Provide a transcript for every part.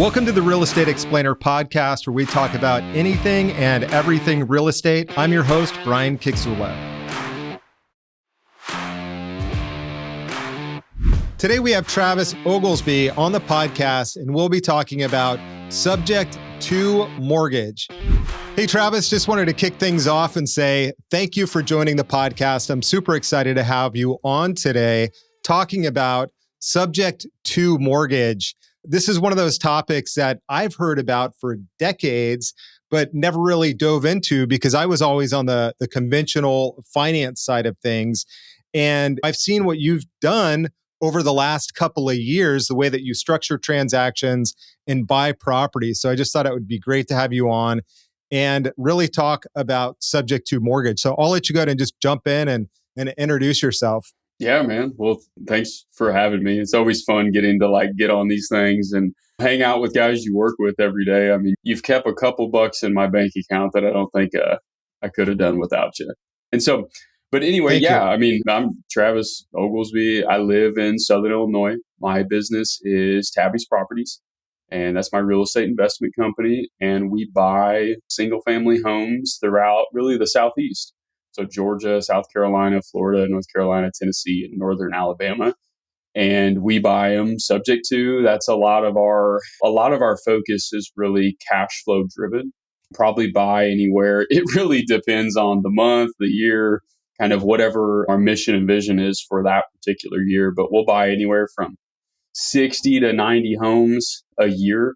Welcome to the Real Estate Explainer podcast, where we talk about anything and everything real estate. I'm your host, Brian Kixula. Today we have Travis Oglesby on the podcast, and we'll be talking about subject to mortgage. Hey, Travis, just wanted to kick things off and say thank you for joining the podcast. I'm super excited to have you on today talking about subject to mortgage. This is one of those topics that I've heard about for decades, but never really dove into because I was always on the conventional finance side of things. And I've seen what you've done over the last couple of years, the way that you structure transactions and buy property. So I just thought it would be great to have you on and really talk about subject to mortgage. So I'll let you go ahead and just jump in and introduce yourself. Yeah, man. Well, thanks for having me. It's always fun getting to get on these things and hang out with guys you work with every day. I mean, you've kept a couple bucks in my bank account that I don't think I could have done without you. And so, but anyway, Thank you. I mean, I'm Travis Oglesby. I live in Southern Illinois. My business is Tavis Properties, and that's my real estate investment company. And we buy single family homes throughout really the Southeast. So Georgia, South Carolina, Florida, North Carolina, Tennessee, and Northern Alabama. And we buy them subject to, that's a lot of our focus is really cash flow driven. Probably buy anywhere. It really depends on the month, the year, kind of whatever our mission and vision is for that particular year. But we'll buy anywhere from 60 to 90 homes a year.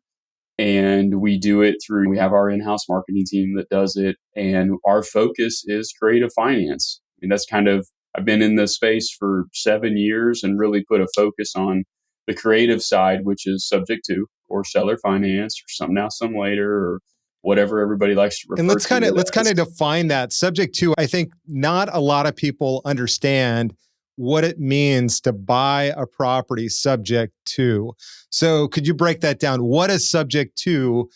And we do it we have our in-house marketing team that does it. And our focus is creative finance. I mean, that's I've been in this space for 7 years and really put a focus on the creative side, which is subject to or seller finance or some now, some later, or whatever everybody likes to refer to. And let's kind of define that subject to. I think not a lot of people understand what it means to buy a property subject to. So could you break that down? What does subject to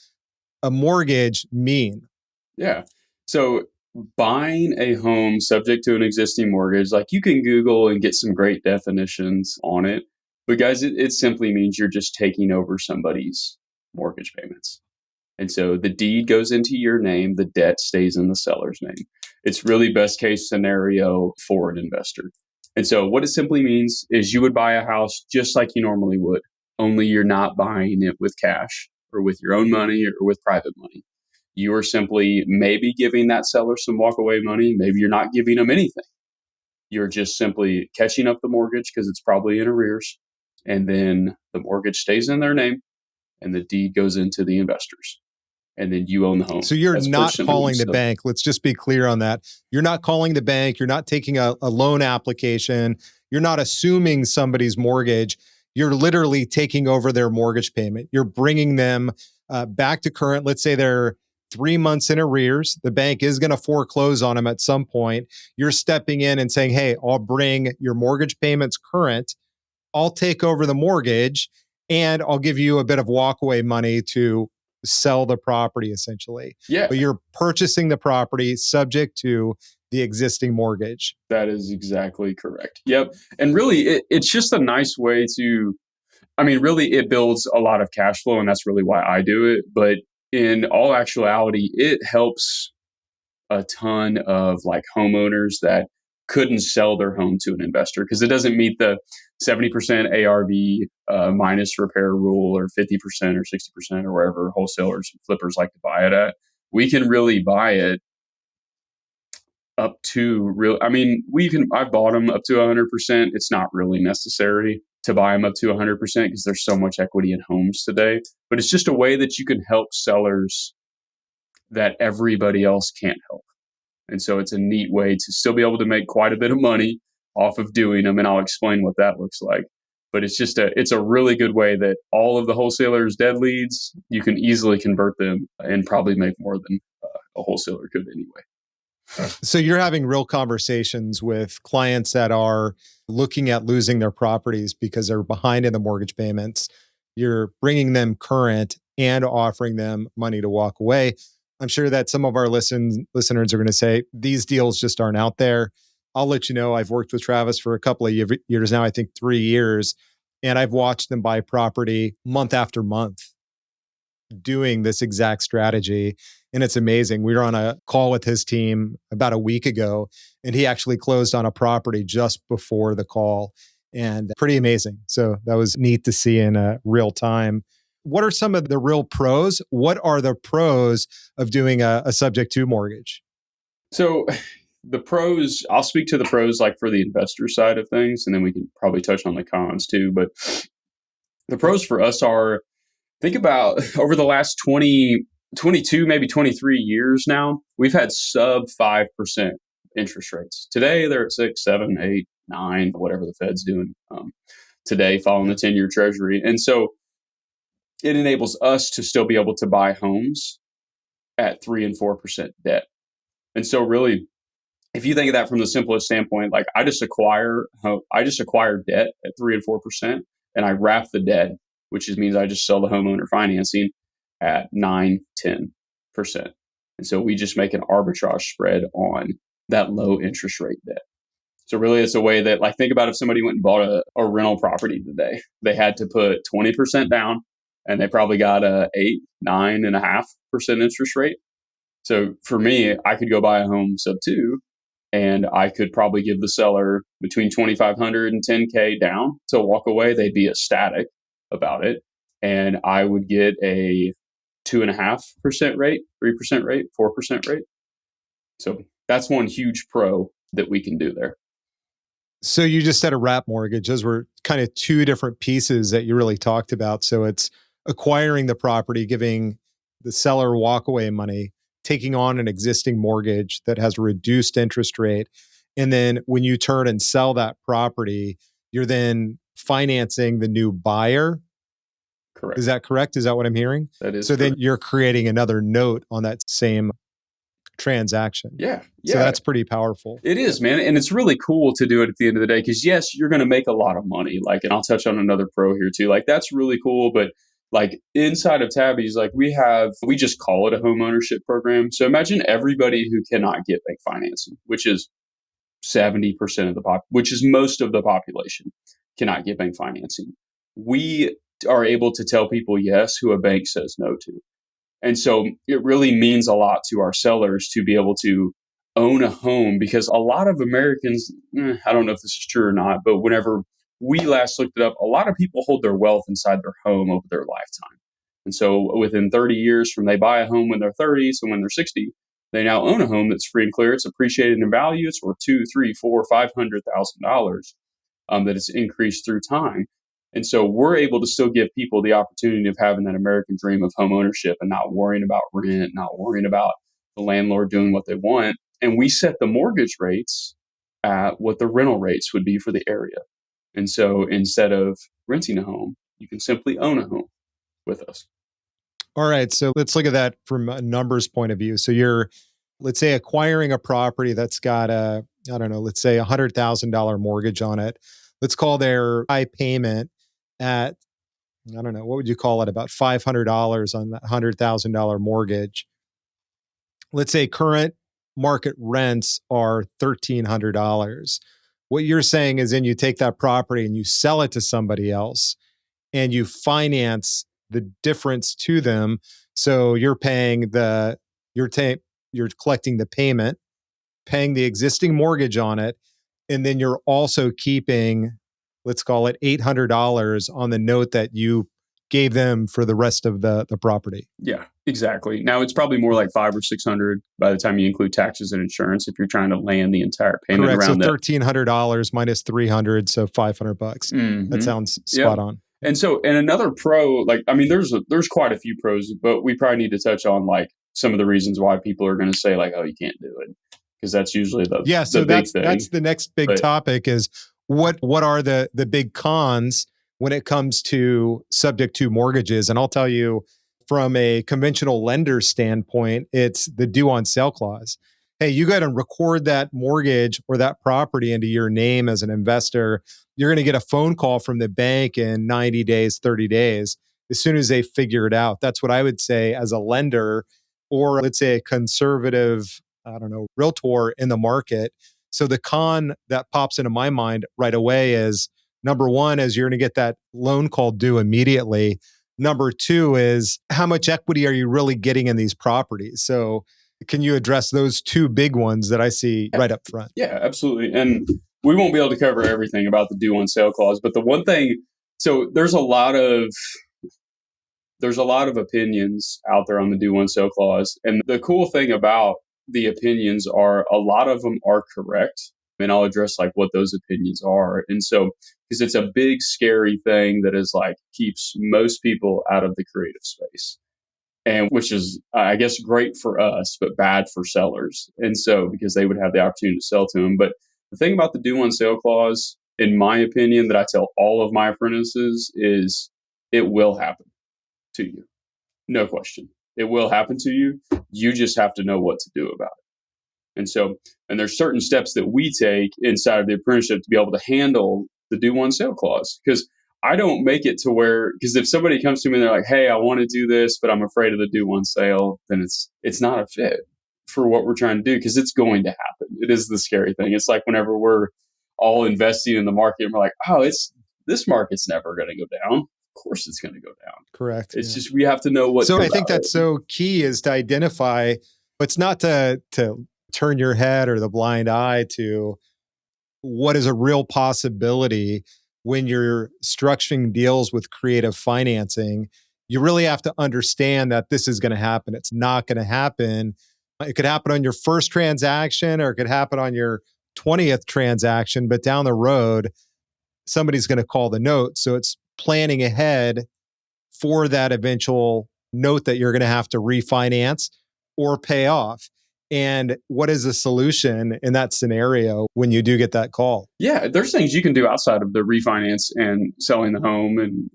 a mortgage mean? Yeah. So buying a home subject to an existing mortgage, you can Google and get some great definitions on it. But guys, it simply means you're just taking over somebody's mortgage payments. And so the deed goes into your name, the debt stays in the seller's name. It's really best case scenario for an investor. And so what it simply means is you would buy a house just like you normally would, only you're not buying it with cash or with your own money or with private money. You are simply maybe giving that seller some walkaway money. Maybe you're not giving them anything. You're just simply catching up the mortgage because it's probably in arrears. And then the mortgage stays in their name and the deed goes into the investors. And then you own the home. So you're not calling the bank. Let's just be clear on that. You're not calling the bank. You're not taking a loan application. You're not assuming somebody's mortgage. You're literally taking over their mortgage payment. You're bringing them back to current. Let's say they're 3 months in arrears. The bank is going to foreclose on them at some point. You're stepping in and saying, hey, I'll bring your mortgage payments current. I'll take over the mortgage and I'll give you a bit of walkaway money to sell the property essentially. Yeah. But you're purchasing the property subject to the existing mortgage. That is exactly correct. Yep. And really, it's just a nice way really, it builds a lot of cash flow, and that's really why I do it. But in all actuality, it helps a ton of homeowners that couldn't sell their home to an investor because it doesn't meet the 70% ARV minus repair rule or 50% or 60% or wherever wholesalers and flippers like to buy it at. We can really buy it up to I've bought them up to 100%. It's not really necessary to buy them up to 100% because there's so much equity in homes today. But it's just a way that you can help sellers that everybody else can't help. And so it's a neat way to still be able to make quite a bit of money off of doing them. And I'll explain what that looks like. But it's a really good way that all of the wholesalers' dead leads, you can easily convert them and probably make more than a wholesaler could anyway. So you're having real conversations with clients that are looking at losing their properties because they're behind in the mortgage payments. You're bringing them current and offering them money to walk away. I'm sure that some of our listeners are going to say, these deals just aren't out there. I'll let you know, I've worked with Travis for a couple of years now, I think 3 years, and I've watched them buy property month after month. doing this exact strategy. And it's amazing. We were on a call with his team about a week ago, and he actually closed on a property just before the call, and pretty amazing. So that was neat to see in real time. What are some of the real pros? What are the pros of doing a subject to mortgage? So the pros, I'll speak to the pros like for the investor side of things, and then we can probably touch on the cons too. But the pros for us are, think about over the last 20, 22, maybe 23 years now, we've had sub 5% interest rates. Today, they're at 6, 7, 8, 9, whatever the Fed's doing today, following the 10-year treasury. And so it enables us to still be able to buy homes at 3 and 4% debt. And so really, if you think of that from the simplest standpoint, like I just acquire debt at 3 and 4%, and I wrap the debt, which means I just sell the homeowner financing at 9, 10%. And so we just make an arbitrage spread on that low interest rate debt. So really it's a way that, like, think about if somebody went and bought a rental property today, they had to put 20% down and they probably got a 8, 9.5% interest rate. So for me, I could go buy a home sub 2, and I could probably give the seller between $2,500 and $10K down to walk away. They'd be ecstatic about it. And I would get a 2.5% rate, 3% rate, 4% rate. So that's one huge pro that we can do there. So you just said a wrap mortgage. Those were kind of two different pieces that you really talked about. So it's acquiring the property, giving the seller walkaway money, taking on an existing mortgage that has a reduced interest rate. And then when you turn and sell that property, you're then financing the new buyer. Correct. Is that correct? Is that what I'm hearing? That is so correct. Then you're creating another note on that same transaction. Yeah. So that's pretty powerful. It is, man. And it's really cool to do it at the end of the day, because yes, you're going to make a lot of money. Like, and I'll touch on another pro here too. Like, that's really cool. But like inside of Tavis, like we just call it a home ownership program. So imagine everybody who cannot get bank financing, which is 70% of which is most of the population cannot get bank financing. We are able to tell people yes who a bank says no to. And so it really means a lot to our sellers to be able to own a home, because a lot of Americans, I don't know if this is true or not, but whenever we last looked it up, a lot of people hold their wealth inside their home over their lifetime. And so within 30 years from they buy a home when they're 30, so when they're 60, they now own a home that's free and clear. It's appreciated in value. It's worth $2, $3, $4, $500,000 that it's increased through time. And so we're able to still give people the opportunity of having that American dream of home ownership and not worrying about rent, not worrying about the landlord doing what they want. And we set the mortgage rates at what the rental rates would be for the area. And so instead of renting a home, you can simply own a home with us. All right. So let's look at that from a numbers point of view. So you're, let's say, acquiring a property that's got let's say $100,000 mortgage on it. Let's call their high payment at, what would you call it? About $500 on that $100,000 mortgage. Let's say current market rents are $1,300. What you're saying is then you take that property and you sell it to somebody else and you finance the difference to them. So you're paying you're collecting the payment, paying the existing mortgage on it, and then you're also keeping, let's call it $800 on the note that you gave them for the rest of the property. Yeah, exactly. Now it's probably more like $500 or $600 by the time you include taxes and insurance if you're trying to land the entire payment. Correct. Around so $1,300 minus $300, so $500. Mm-hmm. That sounds spot on. And so, and another pro, there's quite a few pros, but we probably need to touch on like some of the reasons why people are going to say like, oh, you can't do it, because that's usually the big thing. That's the next big topic is what are the big cons when it comes to subject to mortgages. And I'll tell you, from a conventional lender standpoint, it's the due on sale clause. Hey, you got to record that mortgage or that property into your name as an investor. You're going to get a phone call from the bank in 90 days, 30 days, as soon as they figure it out. That's what I would say as a lender, or let's say a conservative, realtor in the market. So the con that pops into my mind right away is, number one, is you're going to get that loan call due immediately. Number two is how much equity are you really getting in these properties? So can you address those two big ones that I see right up front? Yeah, absolutely. And we won't be able to cover everything about the due on sale clause, but the one thing, so there's a lot of opinions out there on the due on sale clause. And the cool thing about the opinions are a lot of them are correct. And I'll address like what those opinions are. And so, because it's a big, scary thing that is like keeps most people out of the creative space. And which is, I guess, great for us, but bad for sellers. And so, because they would have the opportunity to sell to them. But the thing about the due on sale clause, in my opinion, that I tell all of my apprentices is it will happen to you. No question. It will happen to you. You just have to know what to do about it. And so, and there's certain steps that we take inside of the apprenticeship to be able to handle the due on sale clause. Because I don't make it to where, because if somebody comes to me and they're like, hey, I want to do this, but I'm afraid of the due on sale, then it's not a fit for what we're trying to do, because it's going to happen. It is the scary thing. It's like whenever we're all investing in the market and we're like, oh, this market's never going to go down. Of course it's going to go down. Correct. It's just, we have to know what. So I think that's so key is to identify, it's not to turn your head or the blind eye to what is a real possibility when you're structuring deals with creative financing. You really have to understand that this is going to happen. It's not going to happen. It could happen on your first transaction or it could happen on your 20th transaction, but down the road, somebody's going to call the note. So it's planning ahead for that eventual note that you're going to have to refinance or pay off. And what is the solution in that scenario when you do get that call? Yeah, there's things you can do outside of the refinance and selling the home and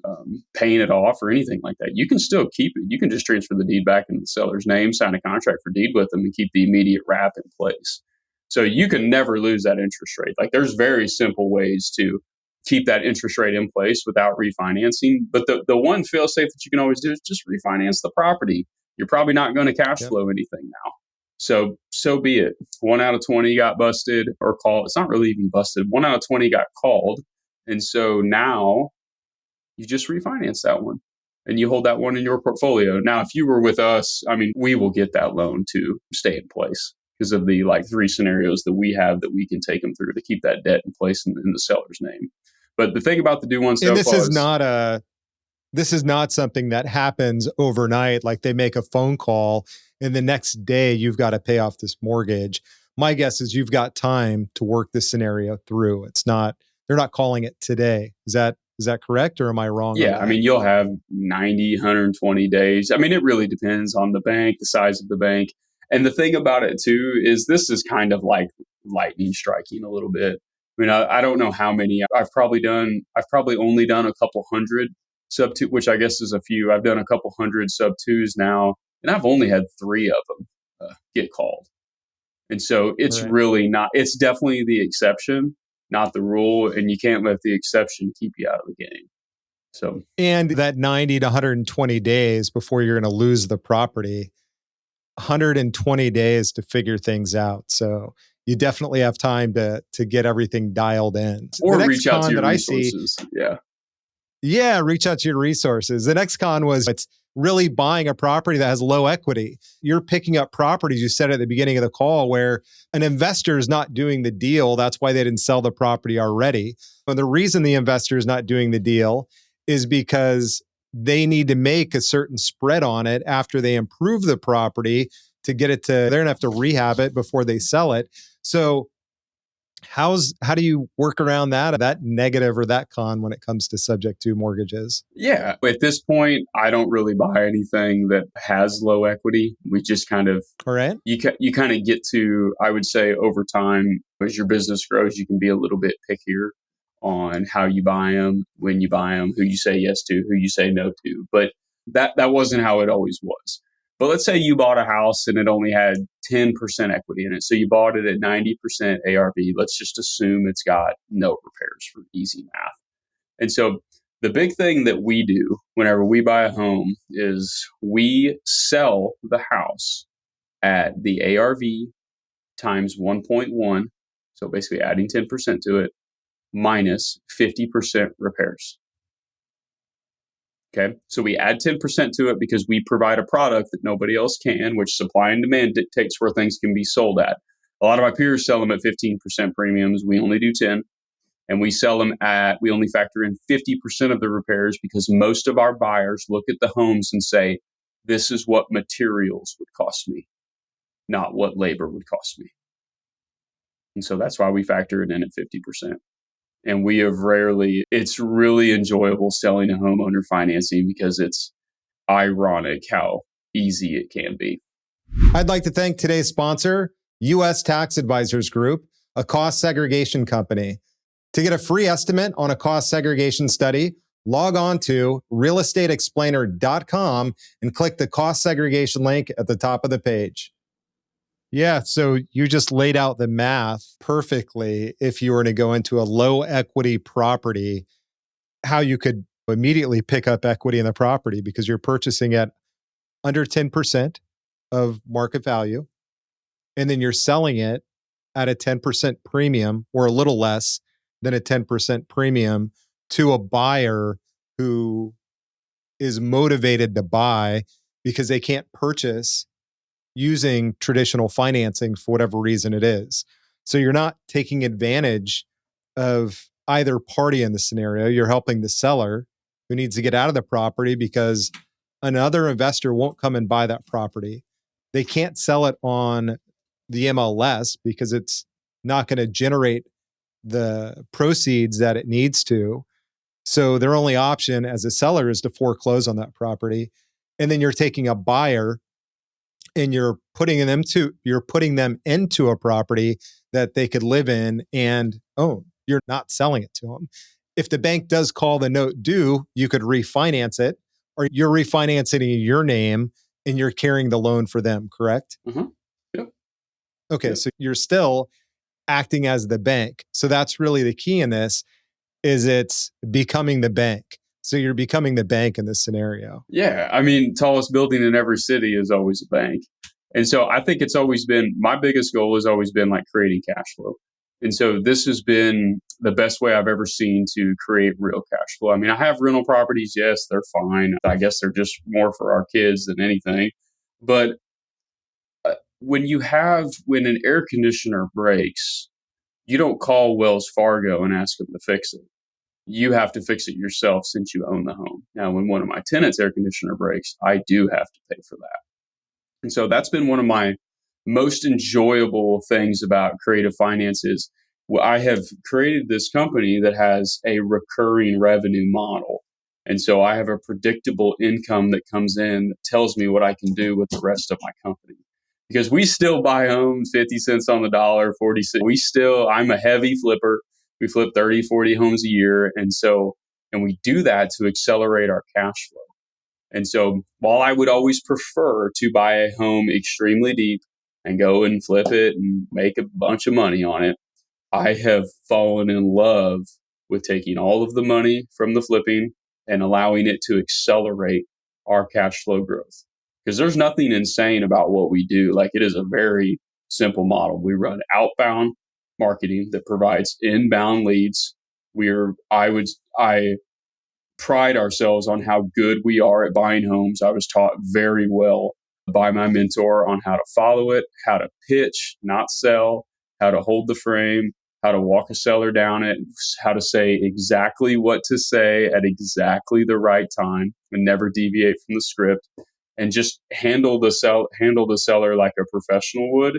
paying it off or anything like that. You can still keep it. You can just transfer the deed back into the seller's name, sign a contract for deed with them, and keep the immediate wrap in place. So you can never lose that interest rate. Like there's very simple ways to keep that interest rate in place without refinancing. But the one fail safe that you can always do is just refinance the property. You're probably not going to cash flow anything now. So be it. 1 out of 20 got busted or called. It's not really even busted. 1 out of 20 got called. And so now you just refinance that one and you hold that one in your portfolio. Now, if you were with us, I mean, we will get that loan to stay in place because of the like 3 scenarios that we have that we can take them through to keep that debt in place in the seller's name. But the thing about the due on sale clause, this is not something that happens overnight. Like they make a phone call and the next day you've got to pay off this mortgage. My guess is you've got time to work this scenario through. They're not calling it today. Is that correct or am I wrong? Yeah, I mean, you'll have 90, 120 days. I mean, it really depends on the bank, the size of the bank. And the thing about it too is this is kind of like lightning striking a little bit. I mean, I don't know how many I've probably only done a couple hundred sub two, which I guess is a few. I've done a couple hundred sub twos now, and I've only had 3 of them get called. And so it's really not, it's definitely the exception, not the rule. And you can't let the exception keep you out of the game. So, and that 90 to 120 days before you're going to lose the property, 120 days to figure things out. So you definitely have time to get everything dialed in. Or reach out to your resources. Yeah, reach out to your resources. The next con was it's really buying a property that has low equity. You're picking up properties, you said at the beginning of the call, where an investor is not doing the deal. That's why they didn't sell the property already. And the reason the investor is not doing the deal is because they need to make a certain spread on it after they improve the property to get it to, they're going to have to rehab it before they sell it. So how do you work around that negative or that con when it comes to subject to mortgages? Yeah. At this point, I don't really buy anything that has low equity. We just kind of, all right. You kind of get to, I would say over time, as your business grows, you can be a little bit pickier on how you buy them, when you buy them, who you say yes to, who you say no to. But that wasn't how it always was. But let's say you bought a house and it only had 10% equity in it. So you bought it at 90% ARV. Let's just assume it's got no repairs for easy math. And so the big thing that we do whenever we buy a home is we sell the house at the ARV times 1.1. So basically adding 10% to it minus 50% repairs. Okay. So we add 10% to it because we provide a product that nobody else can, which supply and demand dictates where things can be sold at. A lot of my peers sell them at 15% premiums. We only do 10. And we only factor in 50% of the repairs because most of our buyers look at the homes and say, this is what materials would cost me, not what labor would cost me. And so that's why we factor it in at 50%. And it's really enjoyable selling a homeowner financing because it's ironic how easy it can be. I'd like to thank today's sponsor, U.S. Tax Advisors Group, a cost segregation company. To get a free estimate on a cost segregation study, log on to realestateexplainer.com and click the cost segregation link at the top of the page. Yeah, so you just laid out the math perfectly if you were to go into a low equity property, how you could immediately pick up equity in the property because you're purchasing at under 10% of market value, and then you're selling it at a 10% premium or a little less than a 10% premium to a buyer who is motivated to buy because they can't purchase using traditional financing for whatever reason it is. So you're not taking advantage of either party in the scenario. You're helping the seller who needs to get out of the property because another investor won't come and buy that property. They can't sell it on the MLS because it's not going to generate the proceeds that it needs to. So their only option as a seller is to foreclose on that property. And then you're taking a buyer and you're putting them into a property that they could live in and own. You're not selling it to them. If the bank does call the note due, you could refinance it, or you're refinancing in your name and you're carrying the loan for them, correct? Mm-hmm. Yep. Okay, Yep. so you're still acting as the bank. So that's really the key in this, is it's becoming the bank. So you're becoming the bank in this scenario. Yeah. I mean, tallest building in every city is always a bank. And so I think it's always been my biggest goal has always been like creating cash flow. And so this has been the best way I've ever seen to create real cash flow. I mean, I have rental properties. Yes, they're fine. I guess they're just more for our kids than anything. But when an air conditioner breaks, you don't call Wells Fargo and ask them to fix it. You have to fix it yourself since you own the home. Now, when one of my tenants' air conditioner breaks, I do have to pay for that. And so that's been one of my most enjoyable things about creative finances. Well, I have created this company that has a recurring revenue model. And so I have a predictable income that comes in that tells me what I can do with the rest of my company. Because we still buy homes 50 cents on the dollar, 40 cents. I'm a heavy flipper. We flip 30, 40 homes a year. And we do that to accelerate our cash flow. And so while I would always prefer to buy a home extremely deep and go and flip it and make a bunch of money on it, I have fallen in love with taking all of the money from the flipping and allowing it to accelerate our cash flow growth. Because there's nothing insane about what we do. Like, it is a very simple model. We run outbound marketing that provides inbound leads. I pride ourselves on how good we are at buying homes. I was taught very well by my mentor on how to follow it, how to pitch, not sell, how to hold the frame, how to walk a seller down it, how to say exactly what to say at exactly the right time and never deviate from the script, and just handle the seller like a professional would.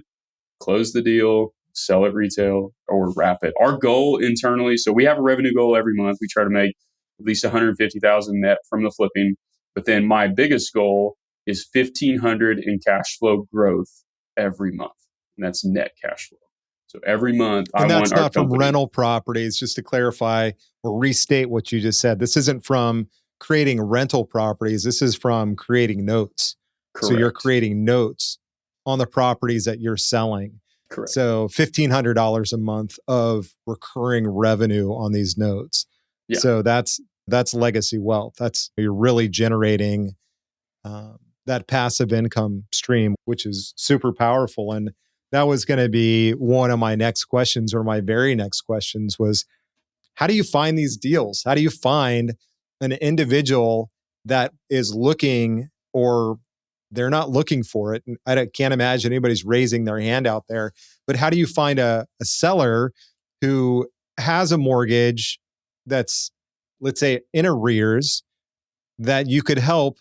Close the deal, sell it retail, or wrap it. Our goal internally, so we have a revenue goal every month. We try to make at least 150,000 net from the flipping. But then my biggest goal is 1,500 in cash flow growth every month. And that's net cash flow. So every month, And that's not from rental properties, just to clarify or restate what you just said. This isn't from creating rental properties. This is from creating notes. Correct. So you're creating notes on the properties that you're selling. Correct. So $1,500 a month of recurring revenue on these notes. Yeah. So that's legacy wealth. You're really generating that passive income stream, which is super powerful. And that was going to be one of my next questions, or my very next questions was, how do you find these deals? How do you find an individual that is looking, or they're not looking for it. And can't imagine anybody's raising their hand out there. But how do you find a seller who has a mortgage that's, let's say, in arrears, that you could help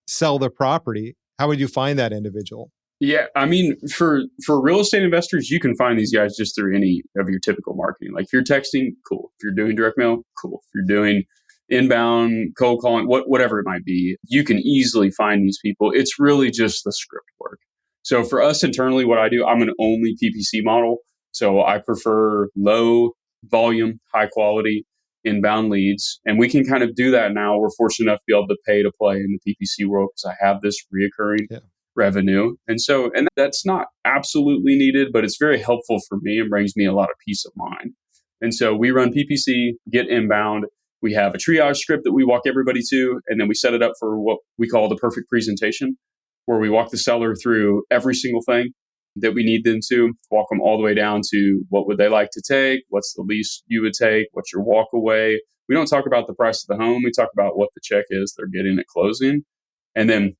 sell the property? How would you find that individual? Yeah, I mean, for real estate investors, you can find these guys just through any of your typical marketing. Like if you're texting, cool. If you're doing direct mail, cool. If you're doing inbound cold calling, whatever it might be, you can easily find these people. It's really just the script work. So for us internally, what I do, I'm an only PPC model. So I prefer low volume, high quality inbound leads. And we can kind of do that now. We're fortunate enough to be able to pay to play in the PPC world because I have this reoccurring revenue. And that's not absolutely needed, but it's very helpful for me and brings me a lot of peace of mind. And so we run PPC, get inbound. We have a triage script that we walk everybody to, and then we set it up for what we call the perfect presentation, where we walk the seller through every single thing that we need them to, walk them all the way down to what would they like to take, what's the least you would take, what's your walk away. We don't talk about the price of the home. We talk about what the check is they're getting at closing. And then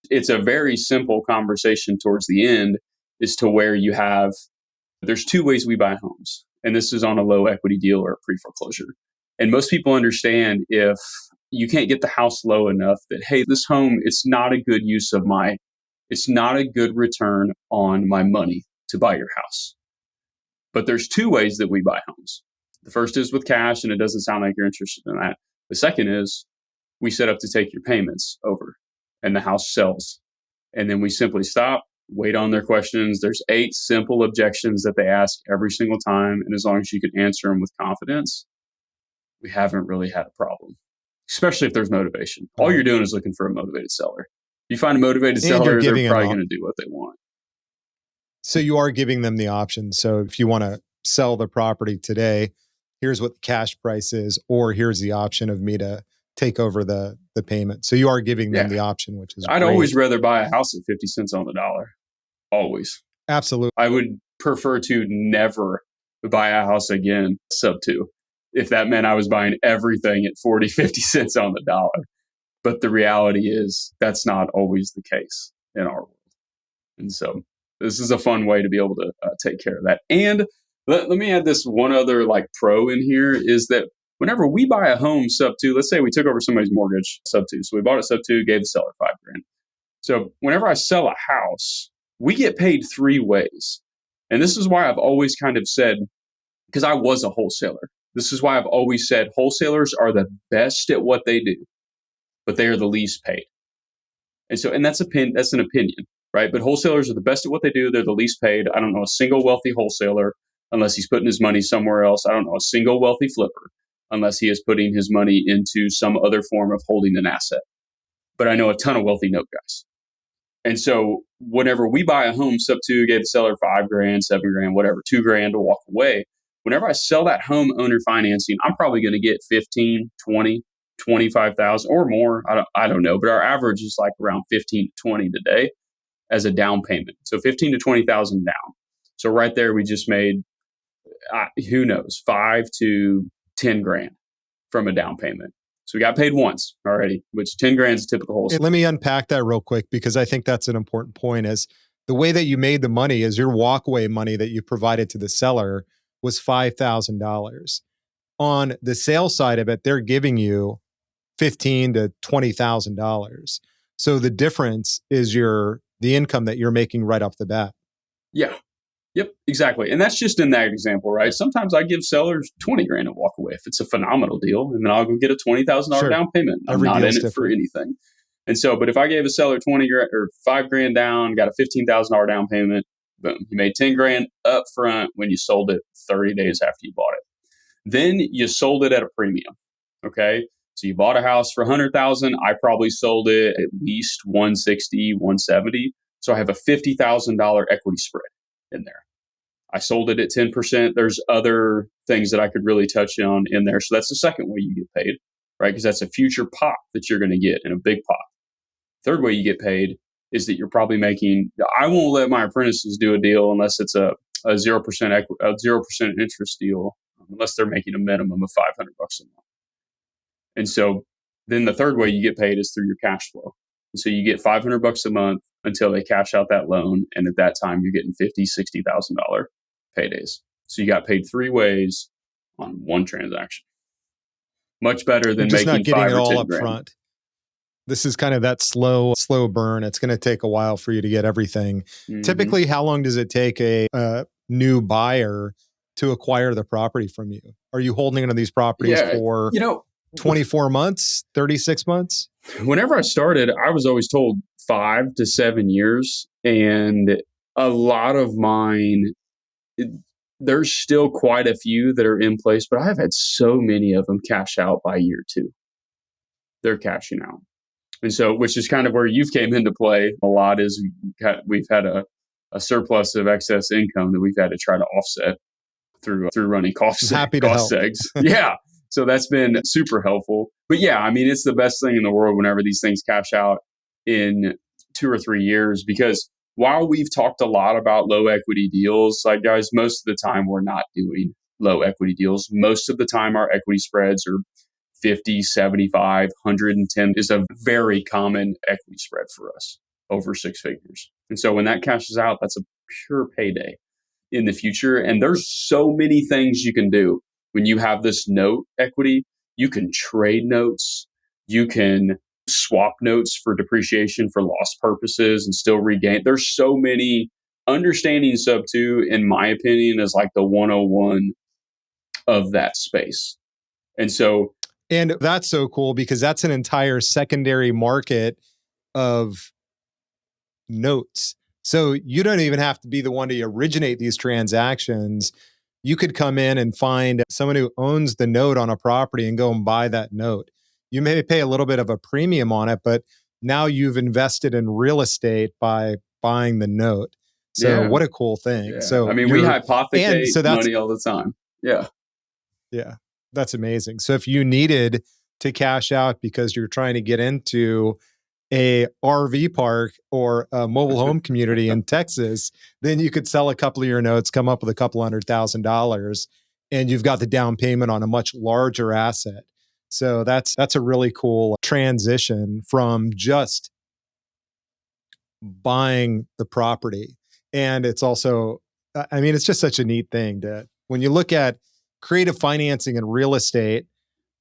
it's a very simple conversation towards the end as to where there's two ways we buy homes. And this is on a low equity deal or a pre-foreclosure. And most people understand if you can't get the house low enough that, hey, this home, it's not a good return on my money to buy your house. But there's two ways that we buy homes. The first is with cash, and it doesn't sound like you're interested in that. The second is we set up to take your payments over and the house sells. And then we simply stop, wait on their questions. There's 8 simple objections that they ask every single time. And as long as you can answer them with confidence, we haven't really had a problem, especially if there's motivation. All you're doing is looking for a motivated seller. If you find a motivated seller, they're probably going to do what they want. So you are giving them the option. So if you want to sell the property today, here's what the cash price is, or here's the option of me to take over the payment. So you are giving them the option, which is I'd always rather buy a house at 50 cents on the dollar. Always. Absolutely. I would prefer to never buy a house again sub 2. If that meant I was buying everything at 40, 50 cents on the dollar. But the reality is that's not always the case in our world. And so this is a fun way to be able to take care of that. And let me add this one other pro in here is that whenever we buy a home sub 2, let's say we took over somebody's mortgage sub 2. So we bought it sub 2, gave the seller $5,000. So whenever I sell a house, we get paid 3 ways. And this is why I've always kind of said, because I was a wholesaler, this is why I've always said wholesalers are the best at what they do, but they are the least paid. And that's an opinion, right? But wholesalers are the best at what they do. They're the least paid. I don't know a single wealthy wholesaler unless he's putting his money somewhere else. I don't know a single wealthy flipper unless he is putting his money into some other form of holding an asset. But I know a ton of wealthy note guys. And so whenever we buy a home sub 2, gave the seller $5,000, $7,000, whatever, $2,000 to walk away. Whenever I sell that home owner financing, I'm probably going to get 15, 20, 25,000 or more. I don't know, but our average is around 15 to 20 today as a down payment. So 15 to 20,000 down. So right there, we just made, who knows, 5 to 10 grand from a down payment. So we got paid once already, which 10 grand is a typical wholesale. Let me unpack that real quick, because I think that's an important point. Is the way that you made the money is your walkaway money that you provided to the seller was $5,000. On the sales side of it, they're giving you $15,000 to $20,000. So the difference is the income that you're making right off the bat. Yeah. Yep, exactly. And that's just in that example, right? Sometimes I give sellers 20 grand to walk away if it's a phenomenal deal, and then I'll go get a $20,000 down payment. I'm not in it for anything. And so, but if I gave a seller 20 grand or $5,000 down, got a $15,000 down payment, boom, you made 10 grand up front when you sold it 30 days after you bought it. Then you sold it at a premium. Okay. So you bought a house for 100,000. I probably sold it at least 160, 170. So I have a $50,000 equity spread in there. I sold it at 10%. There's other things that I could really touch on in there. So that's the second way you get paid, right? Because that's a future pot that you're going to get in a big pot. Third way you get paid is that you're probably making, I won't let my apprentices do a deal unless it's a 0% interest deal, unless they're making a minimum of $500 a month. And so Then the third way you get paid is through your cash flow. So you get $500 a month until they cash out that loan. And at that time, you're getting $50,000, $60,000 paydays. So you got paid three ways on one transaction. Much better You're than just not making getting five it or all 10 up grand. front. This is kind of that slow burn. It's going to take a while for you to get everything. Typically, how long does it take a new buyer to acquire the property from you? Are you holding onto these properties for 24 months, 36 months? Whenever I started, I was always told 5 to 7 years. And a lot of mine, there's still quite a few that are in place, but I've had so many of them cash out by year 2. They're cashing out. And so, which is kind of where you've came into play a lot, is we've had a surplus of excess income that we've had to try to offset through running cost segs. Yeah. So that's been super helpful. But yeah, I mean, it's the best thing in the world whenever these things cash out in 2 or 3 years, because while we've talked a lot about low equity deals, like guys, most of the time we're not doing low equity deals. Most of the time our equity spreads are 50, 75, 110 is a very common equity spread for us, over 6 figures. And so when that cashes out, that's a pure payday in the future. And there's so many things you can do when you have this note equity. You can trade notes, you can swap notes for depreciation for loss purposes and still regain. There's so many. Understanding sub 2, in my opinion, is like the 101 of that space. And that's so cool, because that's an entire secondary market of notes. So you don't even have to be the one to originate these transactions. You could come in and find someone who owns the note on a property and go and buy that note. You may pay a little bit of a premium on it, but now you've invested in real estate by buying the note. So what a cool thing. Yeah. So I mean, we hypothecate money all the time. Yeah. Yeah. That's amazing. So if you needed to cash out because you're trying to get into a RV park or a mobile home community in Texas, then you could sell a couple of your notes, come up with a couple $100,000, and you've got the down payment on a much larger asset. So that's a really cool transition from just buying the property. And it's also, I mean, it's just such a neat thing that when you look at creative financing in real estate,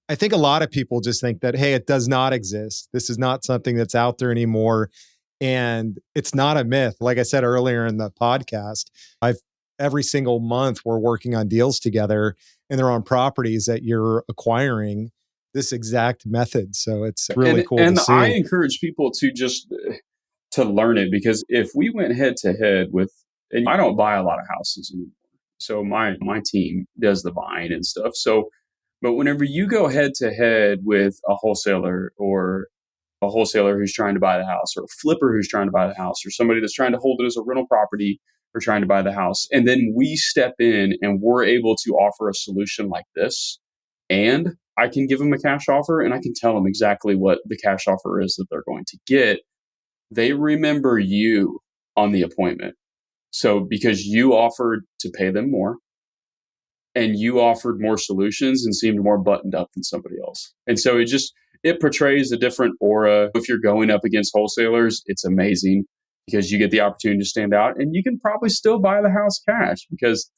I think a lot of people just think that, hey, it does not exist. This is not something that's out there anymore. And it's not a myth. Like I said earlier in the podcast, every single month we're working on deals together, and they're on properties that you're acquiring this exact method. So it's really cool to see. And I encourage people to just to learn it, because if we went head to head with, and I don't buy a lot of houses anymore, so my team does the buying and stuff. So, but whenever you go head to head with a wholesaler, or a wholesaler who's trying to buy the house, or a flipper who's trying to buy the house, or somebody that's trying to hold it as a rental property or trying to buy the house, and then we step in and we're able to offer a solution like this, and I can give them a cash offer and I can tell them exactly what the cash offer is that they're going to get. They remember you on the appointment. So because you offered to pay them more, and you offered more solutions and seemed more buttoned up than somebody else. And so it portrays a different aura. If you're going up against wholesalers, it's amazing, because you get the opportunity to stand out, and you can probably still buy the house cash, because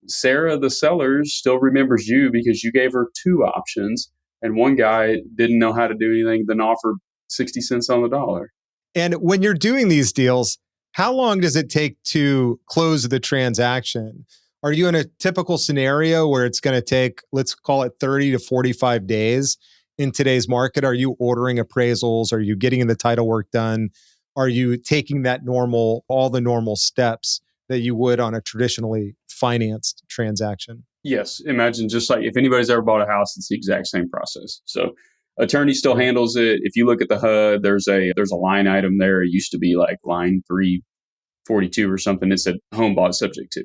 Sarah, the seller, still remembers you because you gave her 2 options, and one guy didn't know how to do anything, then offered 60 cents on the dollar. And when you're doing these deals, how long does it take to close the transaction? Are you in a typical scenario where it's going to take, let's call it 30 to 45 days in today's market? Are you ordering appraisals? Are you getting the title work done? Are you taking all the normal steps that you would on a traditionally financed transaction? Yes. Imagine, just like if anybody's ever bought a house, it's the exact same process. So attorney still handles it. If you look at the HUD, there's a line item there. It used to be like line 342 or something. It said home bought subject to.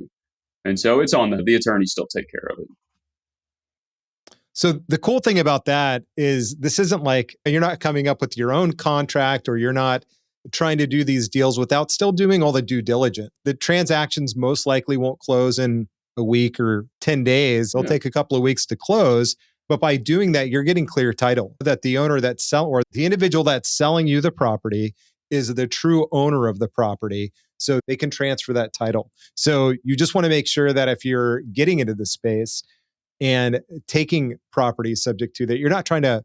And so it's on the attorneys still take care of it. So the cool thing about that is this isn't like you're not coming up with your own contract, or you're not trying to do these deals without still doing all the due diligence. The transactions most likely won't close in a week or 10 days. They'll take a couple of weeks to close, But by doing that, you're getting clear title that the owner that sell or the individual that's selling you the property is the true owner of the property. So they can transfer that title. So you just want to make sure that if you're getting into the space and taking property subject to that, you're not trying to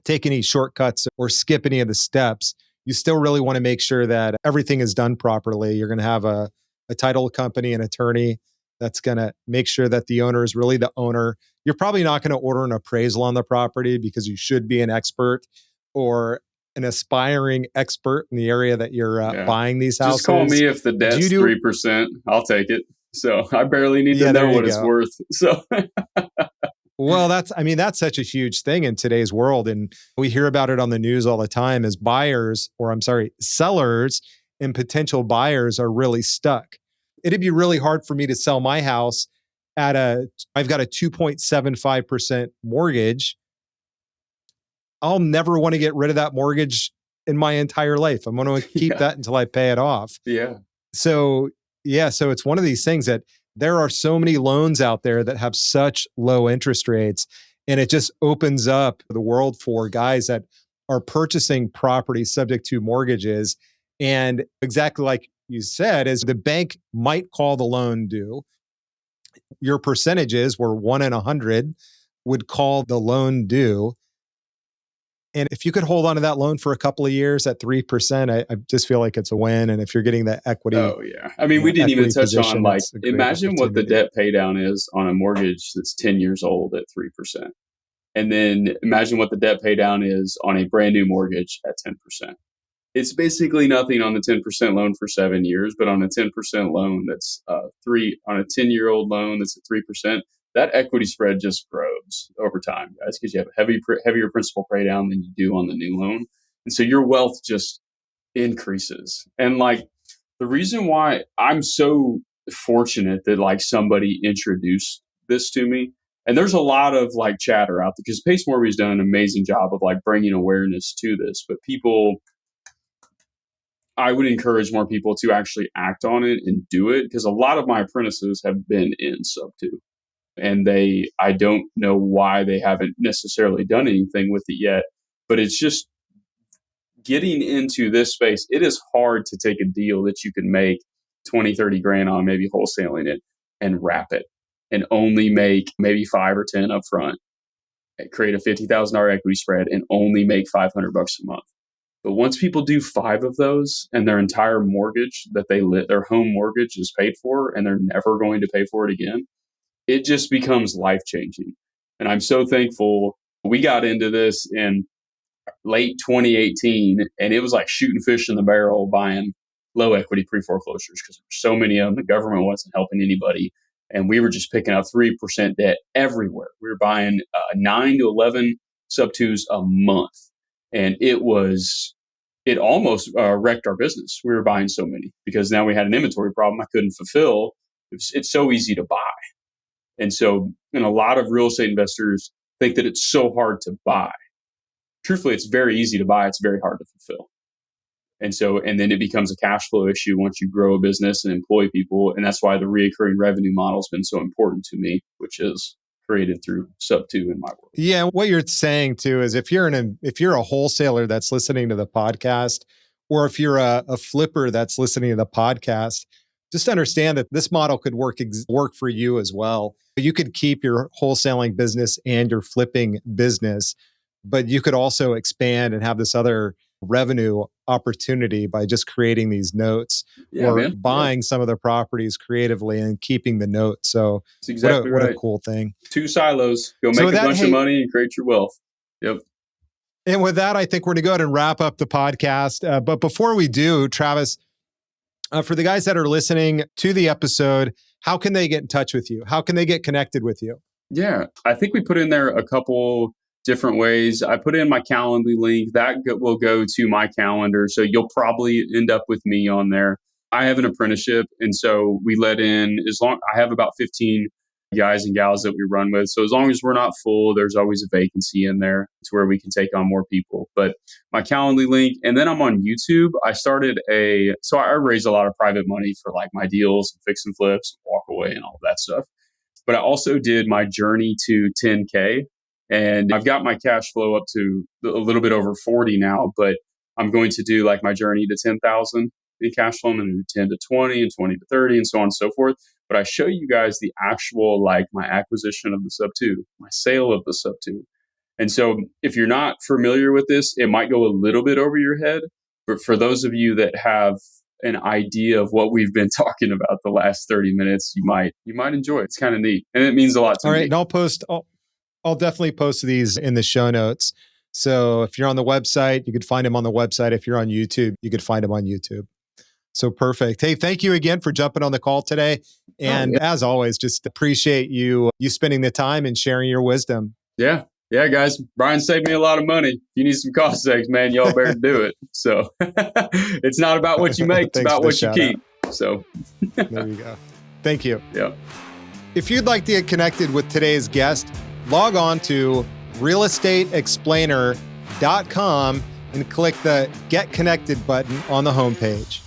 take any shortcuts or skip any of the steps. You still really want to make sure that everything is done properly. You're going to have a title company, an attorney that's going to make sure that the owner is really the owner. You're probably not going to order an appraisal on the property because you should be an expert or an aspiring expert in the area that you're buying these houses. Just call me if the debt's 3%. I'll take it. So I barely need to know what it's worth. So well, that's such a huge thing in today's world. And we hear about it on the news all the time as sellers and potential buyers are really stuck. It'd be really hard for me to sell my house I've got a 2.75% mortgage. I'll never want to get rid of that mortgage in my entire life. I'm going to keep that until I pay it off. Yeah. So it's one of these things that there are so many loans out there that have such low interest rates, and it just opens up the world for guys that are purchasing property subject to mortgages. And exactly like you said, is the bank might call the loan due. Your percentages were 1 in 100 would call the loan due. And if you could hold on to that loan for a couple of years at 3%, I just feel like it's a win. And if you're getting that equity. Oh, yeah. I mean, we didn't even touch on, like, imagine what the debt pay down is on a mortgage that's 10 years old at 3%. And then imagine what the debt pay down is on a brand new mortgage at 10%. It's basically nothing on the 10% loan for 7 years, but on a 10% loan that's on a 10-year-old loan that's at 3%, that equity spread just grows over time, guys, because you have a heavier principal pay down than you do on the new loan. And so your wealth just increases. And like the reason why I'm so fortunate that like somebody introduced this to me, and there's a lot of like chatter out there because Pace Morby's done an amazing job of like bringing awareness to this, but I would encourage more people to actually act on it and do it because a lot of my apprentices have been in sub 2. And I don't know why they haven't necessarily done anything with it yet, but it's just getting into this space. It is hard to take a deal that you can make 20, 30 grand on, maybe wholesaling it and wrap it and only make maybe 5 or 10 up front, create a $50,000 equity spread and only make $500 a month. But once people do 5 of those and their entire mortgage their home mortgage is paid for and they're never going to pay for it again, it just becomes life-changing. And I'm so thankful we got into this in late 2018, and it was like shooting fish in the barrel buying low equity pre-foreclosures because there were so many of them. The government wasn't helping anybody. And we were just picking up 3% debt everywhere. We were buying 9 to 11 sub-2s a month. And it almost wrecked our business. We were buying so many because now we had an inventory problem I couldn't fulfill. It's so easy to buy. And a lot of real estate investors think that it's so hard to buy. Truthfully, it's very easy to buy. It's very hard to fulfill. And then it becomes a cash flow issue once you grow a business and employ people. And that's why the recurring revenue model has been so important to me, which is created through sub 2 in my world. Yeah. What you're saying too is if you're a wholesaler that's listening to the podcast, or if you're a flipper that's listening to the podcast, just understand that this model could work for you as well. You could keep your wholesaling business and your flipping business, but you could also expand and have this other revenue opportunity by just creating these notes buying some of the properties creatively and keeping the note. So that's exactly what a cool thing. 2 silos. Go make a bunch of money and create your wealth. Yep. And with that, I think we're going to go ahead and wrap up the podcast. But before we do, Travis, for the guys that are listening to the episode, how can they get in touch with you? How can they get connected with you? Yeah, I think we put in there a couple different ways. I put in my Calendly link. That will go to my calendar. So you'll probably end up with me on there. I have an apprenticeship. And so we let in, I have about 15 guys and gals that we run with. So as long as we're not full, there's always a vacancy in there to where we can take on more people. But my Calendly link, and then I'm on YouTube. So I raise a lot of private money for like my deals, fix and flips, walk away and all of that stuff. But I also did my journey to 10K And I've got my cash flow up to a little bit over 40 now, but I'm going to do like my journey to 10,000 in cash flow. I'm going to do 10 to 20 and 20 to 30 and so on and so forth. But I show you guys the actual, like my acquisition of the sub two, my sale of the sub two. And so if you're not familiar with this, it might go a little bit over your head. But for those of you that have an idea of what we've been talking about the last 30 minutes, you might enjoy it. It's kind of neat. And it means a lot to me. All right. And I'll definitely post these in the show notes. So if you're on the website, you could find them on the website. If you're on YouTube, you could find them on YouTube. So perfect. Hey, thank you again for jumping on the call today. And as always, just appreciate you spending the time and sharing your wisdom. Yeah. Yeah, guys, Brian saved me a lot of money. If you need some cost savings, man, y'all better do it. So it's not about what you make, it's about what you keep. So there you go. Thank you. Yeah. If you'd like to get connected with today's guest, log on to realestateexplainer.com and click the Get Connected button on the homepage.